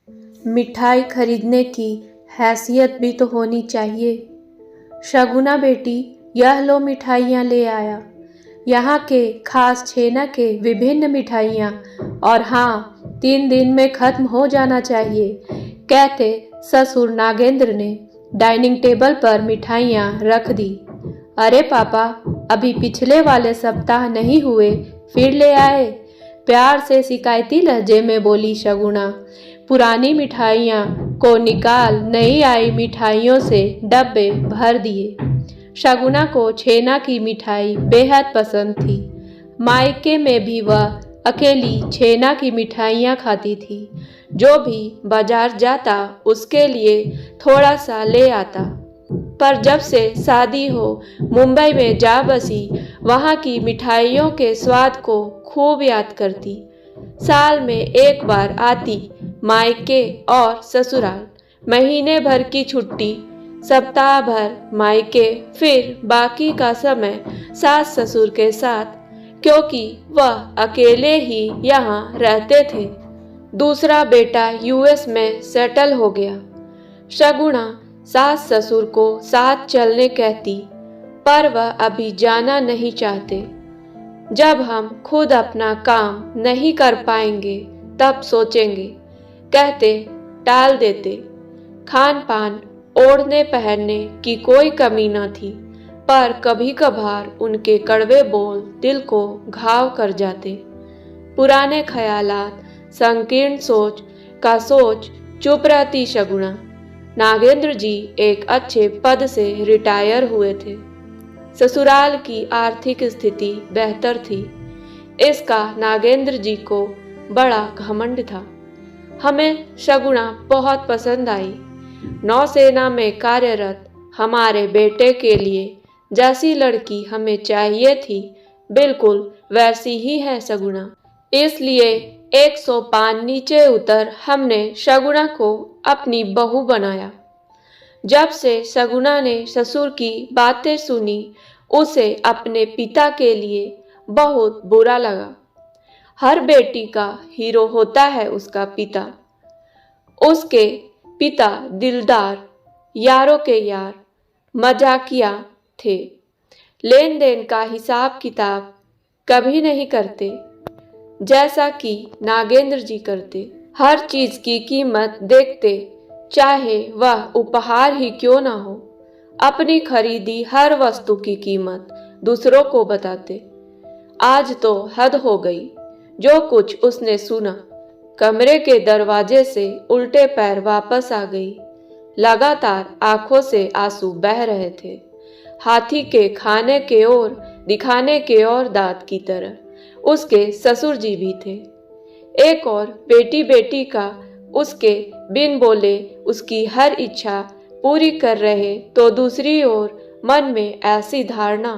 मिठाई खरीदने की हैसियत भी तो होनी चाहिए। शगुना बेटी, यह लो मिठाइयाँ ले आया। यहाँ के खास छेना के विभिन्न मिठाइयाँ, और हाँ, 3 दिन में खत्म हो जाना चाहिए, कहते ससुर नागेंद्र ने डाइनिंग टेबल पर मिठाइयाँ रख दी। अरे पापा, अभी पिछले वाले सप्ताह नहीं हुए, फिर ले आए, प्यार से शिकायती लहजे में बोली शगुना। पुरानी मिठाइयाँ को निकाल नई आई मिठाइयों से डब्बे भर दिए। शगुना को छेना की मिठाई बेहद पसंद थी। मायके में भी वह अकेली छेना की मिठाइयाँ खाती थी। जो भी बाजार जाता उसके लिए थोड़ा सा ले आता। पर जब से शादी हो मुंबई में जा बसी, वहाँ की मिठाइयों के स्वाद को खूब याद करती। साल में एक बार आती मायके और ससुराल, महीने भर की छुट्टी, सप्ताह भर मायके, फिर बाकी का समय सास ससुर के साथ, क्योंकि वह अकेले ही यहाँ रहते थे। दूसरा बेटा यूएस में सेटल हो गया। शगुना सास ससुर को साथ चलने कहती, पर वह अभी जाना नहीं चाहते। जब हम खुद अपना काम नहीं कर पाएंगे तब सोचेंगे, कहते टाल देते। खान पान, ओढ़ने पहनने की कोई कमी न थी, पर कभी कभार उनके कड़वे बोल दिल को घाव कर जाते। पुराने ख्यालात, संकीर्ण सोच का सोच चुप रहती शगुना। नागेंद्र जी एक अच्छे पद से रिटायर हुए थे। ससुराल की आर्थिक स्थिति बेहतर थी, इसका नागेंद्र जी को बड़ा घमंड था। हमें शगुना बहुत पसंद आई। नौसेना में कार्यरत हमारे बेटे के लिए जैसी लड़की हमें चाहिए थी, बिल्कुल वैसी ही है शगुना। इसलिए 100 पान नीचे उतर हमने शगुना को अपनी बहू बनाया। जब से शगुना ने ससुर की बातें सुनी, उसे अपने पिता के लिए बहुत बुरा लगा। हर बेटी का हीरो होता है उसका पिता। उसके पिता दिलदार, यारों के यार, मजाकिया थे। लेन देन का हिसाब किताब कभी नहीं करते, जैसा कि नागेंद्र जी करते। हर चीज की कीमत देखते, चाहे वह उपहार ही क्यों ना हो। अपनी खरीदी हर वस्तु की कीमत दूसरों को बताते। आज तो हद हो गई। जो कुछ उसने सुना, कमरे के दरवाजे से उल्टे पैर वापस आ गई। लगातार आंखों से आंसू बह रहे थे, हाथी के खाने के ओर दिखाने के और दांत की तरह। उसके ससुर जी भी थे। एक और बेटी बेटी का उसके बिन बोले उसकी हर इच्छा पूरी कर रहे, तो दूसरी ओर मन में ऐसी धारणा,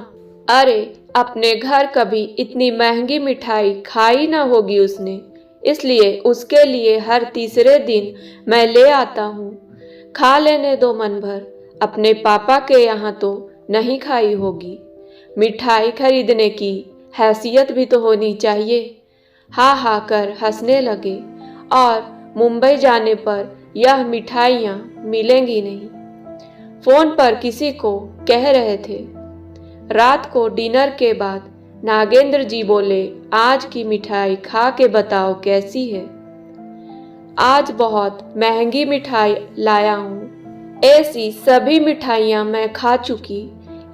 अरे अपने घर कभी इतनी महंगी मिठाई खाई ना होगी उसने, इसलिए उसके लिए हर तीसरे दिन मैं ले आता हूँ, खा लेने दो मन भर, अपने पापा के यहाँ तो नहीं खाई होगी। मिठाई खरीदने की हैसियत भी तो होनी चाहिए। हा हा कर हंसने लगे, और मुंबई जाने पर यह मिठाइयाँ मिलेंगी नहीं। फोन पर किसी को कह रहे थे। रात को डिनर के बाद नागेंद्र जी बोले, आज की मिठाई खा के बताओ कैसी है। आज बहुत महंगी मिठाई लाया हूँ। ऐसी सभी मिठाइयाँ मैं खा चुकी।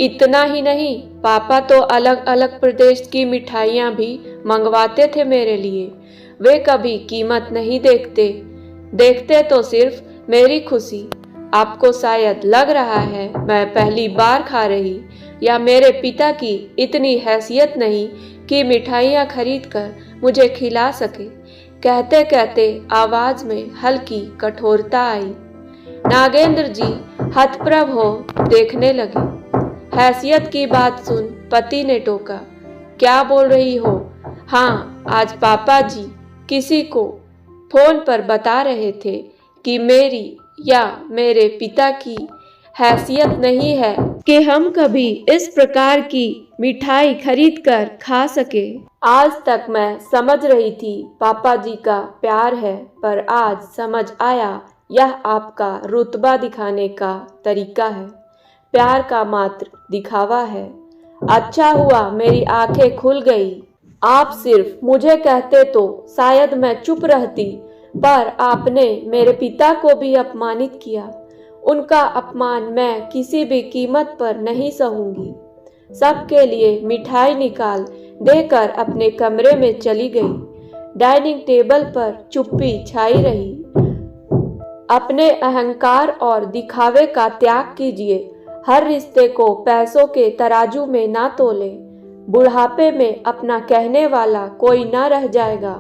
इतना ही नहीं, पापा तो अलग अलग प्रदेश की मिठाइयाँ भी मंगवाते थे मेरे लिए। वे कभी कीमत नहीं देखते, देखते तो सिर्फ मेरी खुशी। आपको शायद लग रहा है मैं पहली बार खा रही, या मेरे पिता की इतनी हैसियत नहीं कि मिठाइयाँ खरीद कर मुझे खिला सके। कहते कहते आवाज में हल्की कठोरता आई। नागेंद्र जी हतप्रभ हो देखने लगे। हैसियत की बात सुन पति ने टोका, क्या बोल रही हो? हाँ, आज पापा जी किसी को फोन पर बता रहे थे कि मेरी या मेरे पिता की हैसियत नहीं है कि हम कभी इस प्रकार की मिठाई खरीद कर खा सके। आज तक मैं समझ रही थी पापा जी का प्यार है, पर आज समझ आया यह आपका रुतबा दिखाने का तरीका है, प्यार का मात्र दिखावा है। अच्छा हुआ मेरी आंखें खुल गई। आप सिर्फ मुझे कहते तो शायद मैं चुप रहती, पर आपने मेरे पिता को भी अपमानित किया। उनका अपमान मैं किसी भी कीमत पर नहीं सहूंगी। सबके लिए मिठाई निकाल देकर अपने कमरे में चली गई। डाइनिंग टेबल पर चुप्पी छाई रही। अपने अहंकार और दिखावे का त्याग कीजिए। हर रिश्ते को पैसों के तराजू में ना तोले। बुढ़ापे में अपना कहने वाला कोई ना रह जाएगा,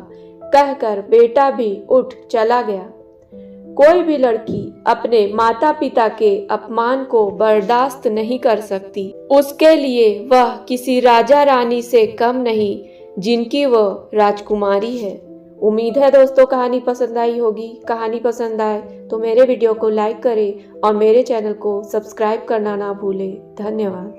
कहकर बेटा भी उठ चला गया। कोई भी लड़की अपने माता पिता के अपमान को बर्दाश्त नहीं कर सकती। उसके लिए वह किसी राजा रानी से कम नहीं, जिनकी वह राजकुमारी है। उम्मीद है दोस्तों कहानी पसंद आई होगी। कहानी पसंद आए तो मेरे वीडियो को लाइक करें और मेरे चैनल को सब्सक्राइब करना ना भूलें। धन्यवाद।